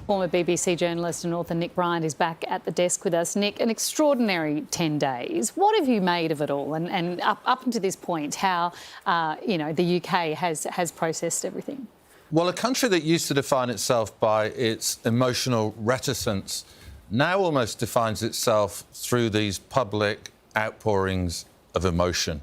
Former BBC journalist and author Nick Bryant is back at the desk with us. Nick, an extraordinary 10 days. What have you made of it all? And up until this point, how, the UK has processed everything? Well, a country that used to define itself by its emotional reticence now almost defines itself through these public outpourings of emotion.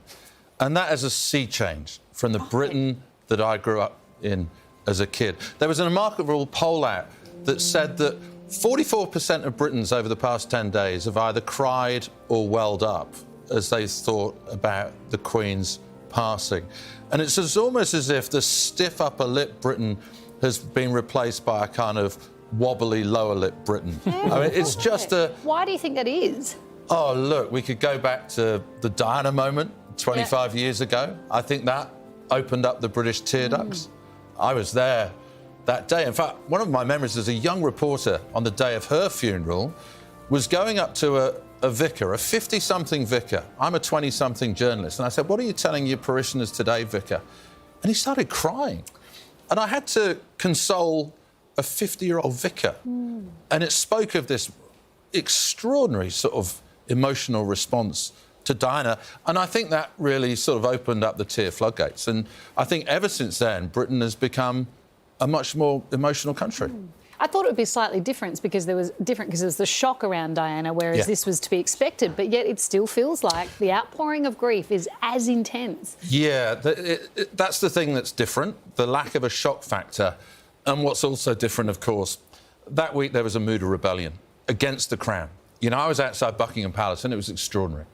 And that is a sea change from the Britain that I grew up in as a kid. There was a remarkable poll out that said that 44% of Britons over the past 10 days have either cried or welled up as they thought about the Queen's passing. And it's almost as if the stiff upper lip Britain has been replaced by a kind of wobbly lower lip Britain. I mean, it's just a... Why do you think that is? Oh, look, we could go back to the Diana moment 25 years ago. I think that opened up the British tear ducts. I was there that day. In fact, one of my memories as a young reporter on the day of her funeral was going up to a vicar, a 50-something vicar. I'm a 20-something journalist. And I said, what are you telling your parishioners today, vicar? And he started crying. And I had to console a 50-year-old vicar. And it spoke of this extraordinary sort of emotional response to Diana. And I think that really sort of opened up the tear floodgates. And I think ever since then, Britain has become a much more emotional country. I thought it would be slightly different because there was the shock around Diana, whereas this was to be expected, but yet it still feels like the outpouring of grief is as intense. Yeah, that's the thing that's different, the lack of a shock factor. And what's also different, of course, that week there was a mood of rebellion against the Crown. You know, I was outside Buckingham Palace and it was extraordinary.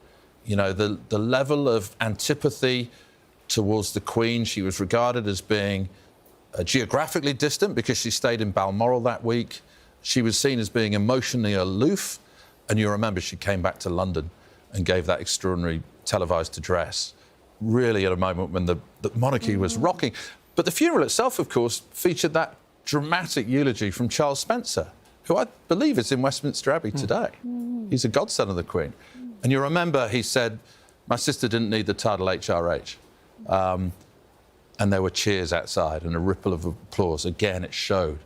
You know, the level of antipathy towards the Queen. She was regarded as being geographically distant because she stayed in Balmoral that week. She was seen as being emotionally aloof. And you remember she came back to London and gave that extraordinary televised address, really at a moment when the monarchy was rocking. But the funeral itself, of course, featured that dramatic eulogy from Charles Spencer, who I believe is in Westminster Abbey today. He's a godson of the Queen. And you remember he said, my sister didn't need the title HRH. And there were cheers outside and a ripple of applause. Again, it showed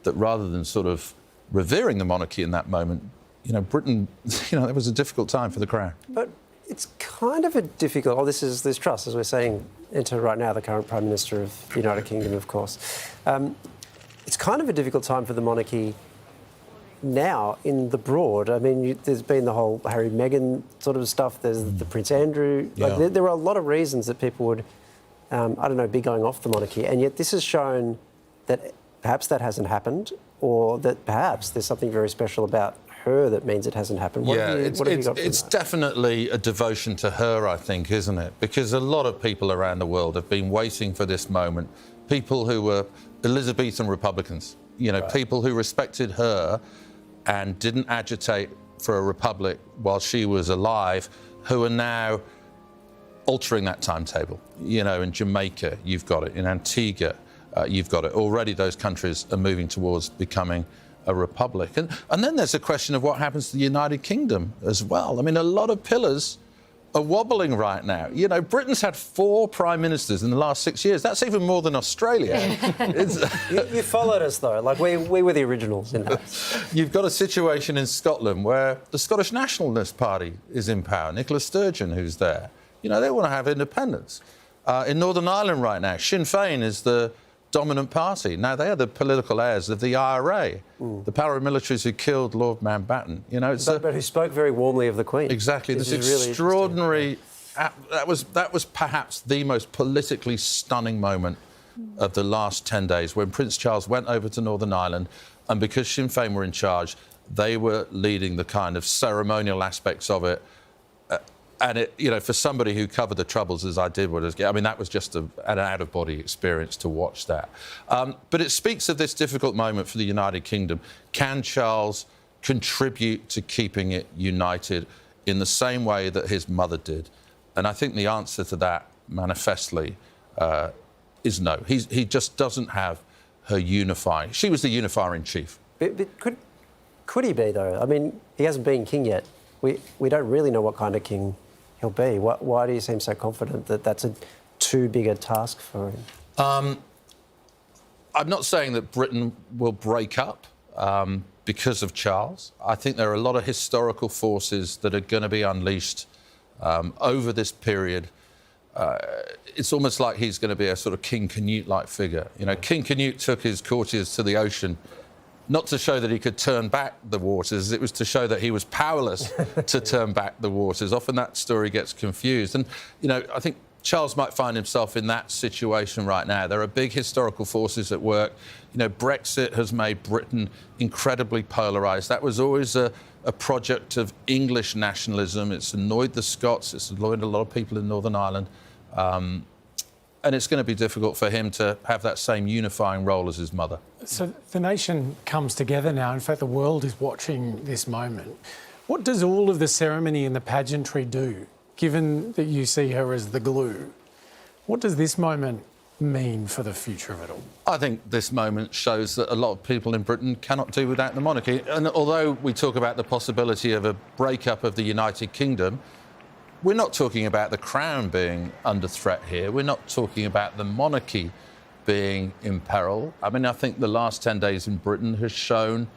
that rather than sort of revering the monarchy in that moment, you know, Britain, you know, it was a difficult time for the Crown. But it's kind of a difficult... this is Liz Truss, as we're saying, enter right now, the current Prime Minister of the United Kingdom, of course. It's kind of a difficult time for the monarchy now in the broad. I mean, there's been the whole Harry-Meghan sort of stuff. There's the Prince Andrew. Yeah. Like, there are a lot of reasons that people would... be going off the monarchy. And yet this has shown that perhaps that hasn't happened, or that perhaps there's something very special about her that means it hasn't happened. What have you got from it's that? definitely a devotion to her, I think, isn't it? Because a lot of people around the world have been waiting for this moment. People who were Elizabethan Republicans, you know, people who respected her and didn't agitate for a republic while she was alive, who are now altering that timetable. You know, in Jamaica, you've got it. In Antigua, you've got it. Already those countries are moving towards becoming a republic. And then there's a question of what happens to the United Kingdom as well. I mean, a lot of pillars are wobbling right now. You know, Britain's had 4 prime ministers in the last 6 years. That's even more than Australia. You followed us, though. Like, we were the originals in that. You've got a situation in Scotland where the Scottish Nationalist Party is in power. Nicola Sturgeon, who's there. You know, they want to have independence. In Northern Ireland right now, Sinn Féin is the dominant party. Now, they are the political heirs of the IRA, the paramilitaries who killed Lord Mountbatten. You know, but who spoke very warmly of the Queen. Exactly. This extraordinary... That was perhaps the most politically stunning moment of the last 10 days, when Prince Charles went over to Northern Ireland, and because Sinn Féin were in charge, they were leading the kind of ceremonial aspects of it. And it, you know, for somebody who covered the Troubles as I did, I mean, that was just an out-of-body experience to watch that. But it speaks of this difficult moment for the United Kingdom. Can Charles contribute to keeping it united in the same way that his mother did? And I think the answer to that, manifestly, is no. He just doesn't have her unifying. She was the unifier in chief. But could he be, though? I mean, he hasn't been king yet. We don't really know what kind of king he'll be. Why do you seem so confident that that's too big a task for him? I'm not saying that Britain will break up. because of Charles. I think there are a lot of historical forces that are going to be unleashed over this period. It's almost like he's going to be a sort of King Canute-like figure. You know, King Canute took his courtiers to the ocean, not to show that he could turn back the waters, it was to show that he was powerless to turn back the waters. Often that story gets confused. And, you know, I think Charles might find himself in that situation right now. There are big historical forces at work. You know, Brexit has made Britain incredibly polarised. That was always a project of English nationalism. It's annoyed the Scots, it's annoyed a lot of people in Northern Ireland. And it's going to be difficult for him to have that same unifying role as his mother. So the nation comes together now. In fact, the world is watching this moment. What does all of the ceremony and the pageantry do, given that you see her as the glue? What does this moment mean for the future of it all? I think this moment shows that a lot of people in Britain cannot do without the monarchy. And although we talk about the possibility of a breakup of the United Kingdom, we're not talking about the crown being under threat here. We're not talking about the monarchy being in peril. I mean, I think the last 10 days in Britain has shown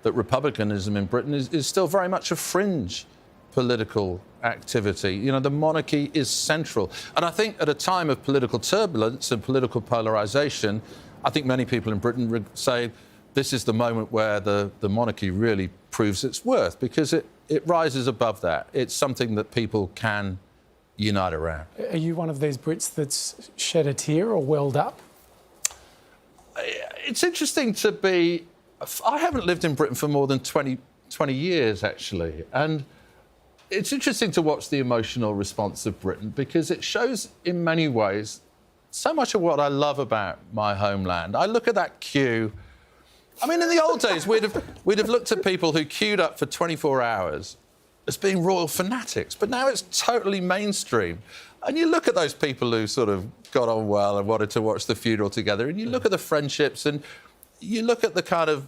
that republicanism in Britain is still very much a fringe political activity. You know, the monarchy is central. And I think at a time of political turbulence and political polarisation, I think many people in Britain would say this is the moment where the monarchy really proves its worth, because it rises above that. It's something that people can unite around. Are you one of these Brits that's shed a tear or welled up? It's interesting to be... I haven't lived in Britain for more than 20 years, actually. And it's interesting to watch the emotional response of Britain, because it shows in many ways so much of what I love about my homeland. I look at that queue. I mean, in the old days, we'd have looked at people who queued up for 24 hours as being royal fanatics, but now it's totally mainstream. And you look at those people who sort of got on well and wanted to watch the funeral together, and you look at the friendships, and you look at the kind of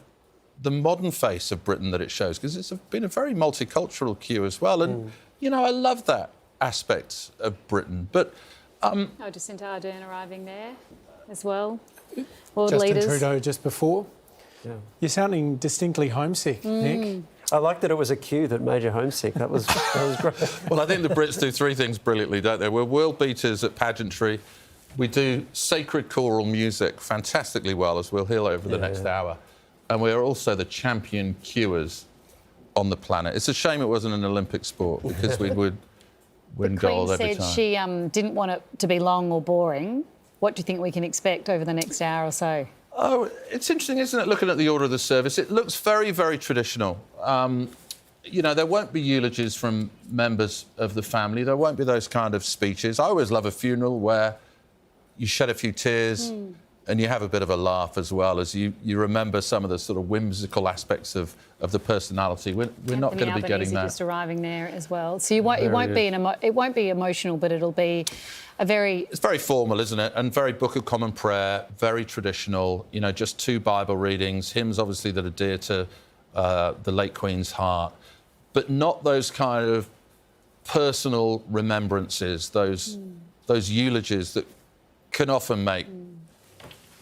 the modern face of Britain that it shows, because it's been a very multicultural queue as well. And, you know, I love that aspect of Britain. But... Jacinda Ardern arriving there as well. World Justin leaders. Trudeau just before. Yeah. You're sounding distinctly homesick, Nick. I like that it was a queue that made you homesick. That was great. Well, I think the Brits do three things brilliantly, don't they? We're world beaters at pageantry. We do sacred choral music fantastically well, as we'll hear over the next hour. And we're also the champion queuers on the planet. It's a shame it wasn't an Olympic sport, because we would win gold every time. The Queen said she didn't want it to be long or boring. What do you think we can expect over the next hour or so? Oh, it's interesting, isn't it, looking at the order of the service? It looks very, very traditional. You know, there won't be eulogies from members of the family. There won't be those kind of speeches. I always love a funeral where you shed a few tears and you have a bit of a laugh as well, as you remember some of the sort of whimsical aspects of the personality. We're not going to be getting that. Just arriving there as well. So it won't be emotional, but it'll be a very... It's very formal, isn't it? And very Book of Common Prayer, very traditional. You know, just 2 Bible readings, hymns obviously that are dear to the late Queen's heart, but not those kind of personal remembrances, those eulogies that can often make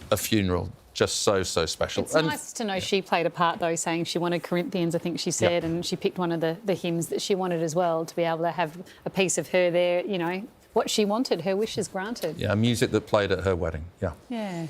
a funeral just so special. It's nice to know she played a part, though, saying she wanted Corinthians, I think she said, and she picked one of the hymns that she wanted as well, to be able to have a piece of her there, you know, what she wanted, her wishes granted. Yeah, music that played at her wedding, yeah. Yeah.